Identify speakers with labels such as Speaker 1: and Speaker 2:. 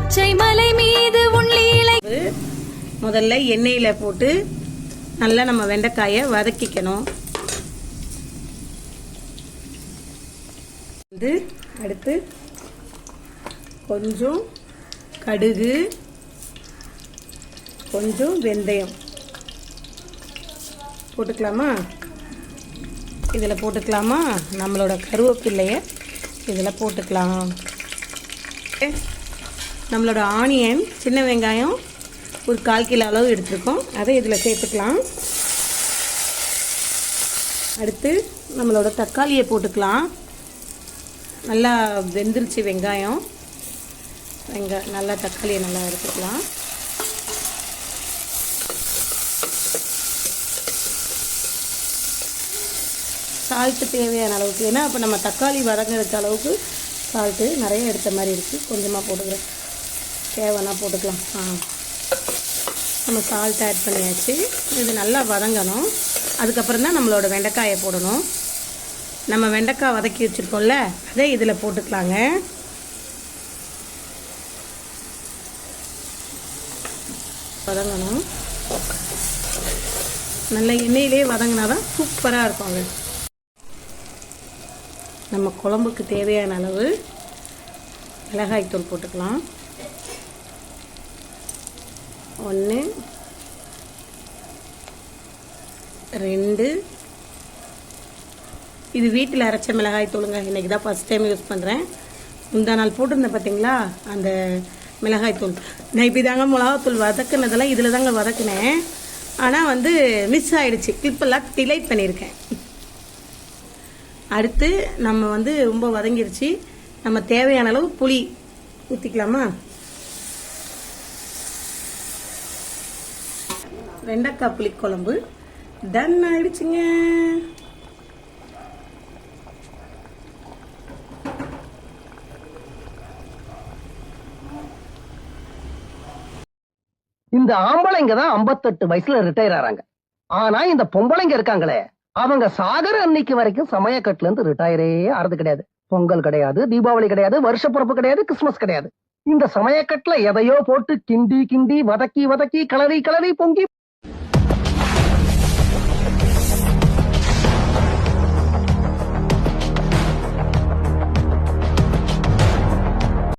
Speaker 1: பச்சை மலை மீது உள்ளீலை.
Speaker 2: முதல்ல எண்ணெயில போட்டு நல்லா நம்ம வெண்டைக்காயை வதக்கிக்கணும். அடுத்து கொஞ்சம் கடுகு, கொஞ்சம் வெந்தயம் போட்டுக்கலாமா? இதில் போட்டுக்கலாமா? நம்மளோட கருவேப்பிலையை இதில் போட்டுக்கலாம். நம்மளோட ஆனியன், சின்ன வெங்காயம் ஒரு 1/4 கிலோ அளவு எடுத்துருக்கோம், அதை இதில் சேர்த்துக்கலாம். அடுத்து நம்மளோட தக்காளியை போட்டுக்கலாம். நல்லா வெந்துருச்சு வெங்காயம். நல்லா தக்காளியை நல்லா எடுத்துக்கலாம். சால்ட்டு தேவையான அளவுக்கு, ஏன்னா அப்போ நம்ம தக்காளி வதங்குறதுக்கு அளவுக்கு சால்ட்டு நிறைய எடுத்த மாதிரி இருக்குது. கொஞ்சமாக போட்டுக்கிறேன், தேவைன்னா போட்டுக்கலாம். நம்ம சால்ட் ஆட் பண்ணியாச்சு. இது நல்லா வதங்கணும். அதுக்கப்புறம் தான் நம்மளோட வெண்டைக்காயை போடணும். நம்ம வெண்டைக்காய் வதக்கி வச்சுருக்கோம்ல, அதை இதில் போட்டுக்கலாங்க. வதங்கணும். நல்ல எண்ணெயிலே வதங்கினா தான் சூப்பராக இருக்குங்க. நம்ம குழம்புக்கு தேவையான அளவு மிளகாய்த்தூள் போட்டுக்கலாம். 1 2. இது வீட்டில் அரைச்ச மிளகாய் தூளுங்க. இன்றைக்கி தான் ஃபஸ்ட் டைம் யூஸ் பண்ணுறேன். முந்தா நாள் போட்டிருந்தேன் பார்த்தீங்களா, அந்த மிளகாய் தூள். நான் இப்படி தாங்க மிளகாத்தூள் வதக்குனதெல்லாம் இதில் தாங்க வதக்குனேன். ஆனால் மிஸ் ஆகிடுச்சு. கிளிப்பெல்லாம் டிலைட் பண்ணியிருக்கேன். அடுத்து நம்ம ரொம்ப வதங்கிருச்சு. நம்ம தேவையான அளவு புளி ஊற்றிக்கலாமா? வெண்டைக்காய் புளி குழம்பு டன் ஆயிடுச்சுங்க.
Speaker 3: இந்த ஆம்பளைங்க தான் 58 வயசுல ரிட்டையர் ஆறாங்க. ஆனா இந்த பொம்பளைங்க இருக்காங்களே, அவங்க சாகர அன்னைக்கு வரைக்கும் சமயக்கட்டுல இருந்து ரிட்டையரே ஆறது கிடையாது. பொங்கல் கிடையாது, தீபாவளி கிடையாது, வருஷ பிறப்பு கிடையாது, கிறிஸ்துமஸ் கிடையாது. இந்த சமயக்கட்டுல எதையோ போட்டு கிண்டி கிண்டி வதக்கி வதக்கி கிளறி கிளறி பொங்கி